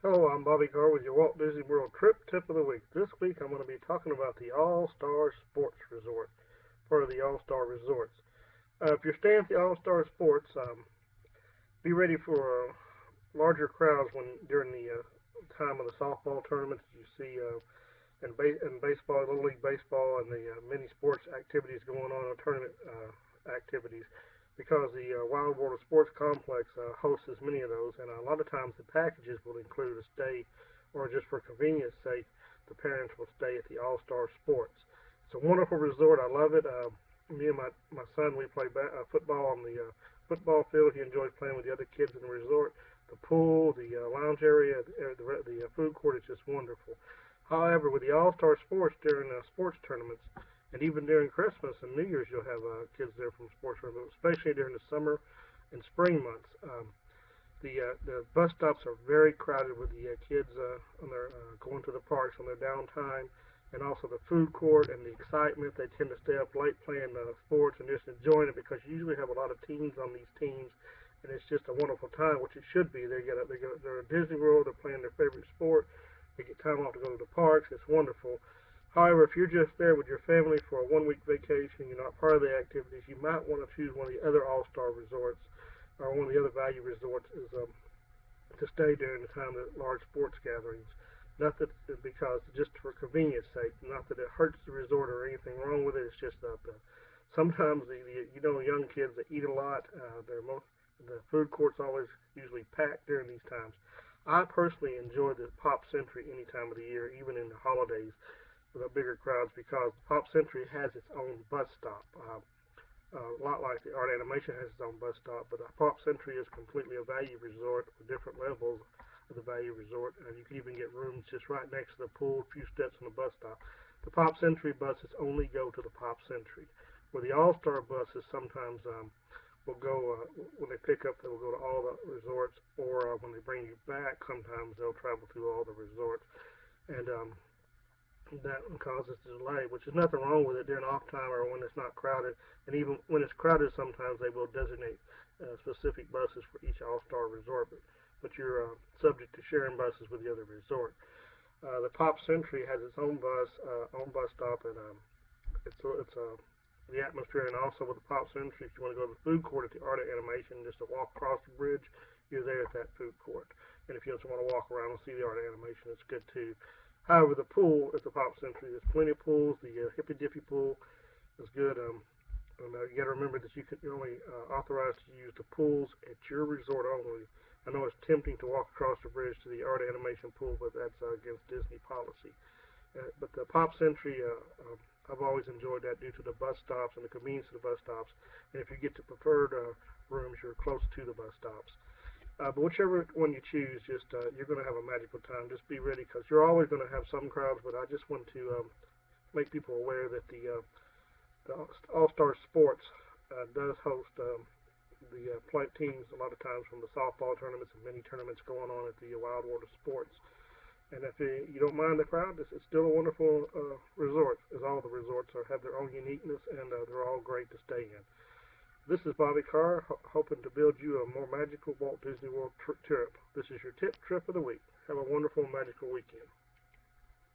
Hello, I'm Bobby Carr with your Walt Disney World Trip Tip of the Week. This week I'm going to be talking about the All-Star Sports Resort, part of the All-Star Resorts. If you're staying at the All-Star Sports, be ready for larger crowds during the time of the softball tournaments. You see in baseball, Little League Baseball, and the many sports activities going on, tournament activities, because the Wild World of Sports Complex hosts as many of those, and a lot of times the packages will include a stay, or just for convenience sake, the parents will stay at the All Star Sports. It's a wonderful resort. I love it. Me and my son, we play football on the football field. He enjoys playing with the other kids in the resort. The pool, the lounge area, the food court is just wonderful. However, with the All-Star Sports during sports tournaments, and even during Christmas and New Year's, you'll have kids there from sports tournaments, especially during the summer and spring months. The bus stops are very crowded with the kids on their going to the parks on their downtime, and also the food court and the excitement. They tend to stay up late playing sports and just enjoying it because you usually have a lot of teams on these teams, and it's just a wonderful time, which it should be. They're at Disney World. They're playing their favorite sport. They get time off to go to the parks. It's wonderful. However, if you're just there with your family for a 1 week vacation, you're not part of the activities, you might want to choose one of the other All-Star resorts or one of the other value resorts to stay during the time of large sports gatherings. Not that because just for convenience sake, not that it hurts the resort or anything wrong with it. It's just that sometimes the young kids that eat a lot, the food court's always usually packed during these times. I personally enjoy the Pop Century any time of the year, even in the holidays with the bigger crowds, because Pop Century has its own bus stop. A lot like the Art Animation has its own bus stop, but the Pop Century is completely a value resort with different levels of the value resort, and you can even get rooms just right next to the pool, a few steps from the bus stop. The Pop Century buses only go to the Pop Century, where the All Star buses sometimes will go when they pick up. They will go to all the resorts, or when they bring you back, sometimes they'll travel through all the resorts, and that causes delay, which is nothing wrong with it during off time or when it's not crowded. And even when it's crowded, sometimes they will designate specific buses for each All-Star resort, but you're subject to sharing buses with the other resort. The Pop Century has its own bus stop, and it's the atmosphere, and also with the Pop Century, if you want to go to the food court at the Art of Animation, just to walk across the bridge, you're there at that food court. And if you just want to walk around and see the Art of Animation, it's good too. However, the pool at the Pop Century, there's plenty of pools. The Hippy Dippy pool is good. And you got to remember that you're only authorized to use the pools at your resort only. I know it's tempting to walk across the bridge to the Art of Animation pool, but that's against Disney policy. But the Pop Century, I've always enjoyed that due to the bus stops and the convenience of the bus stops. And if you get to preferred rooms, you're close to the bus stops. But whichever one you choose, just you're going to have a magical time. Just be ready because you're always going to have some crowds. But I just want to make people aware that the All-Star Sports does host the play teams a lot of times from the softball tournaments and many tournaments going on at the Wild World of Sports. And if you don't mind the crowd, it's still a wonderful resort, as all the resorts have their own uniqueness, and they're all great to stay in. This is Bobby Carr, hoping to build you a more magical Walt Disney World trip. This is your tip trip of the week. Have a wonderful, magical weekend.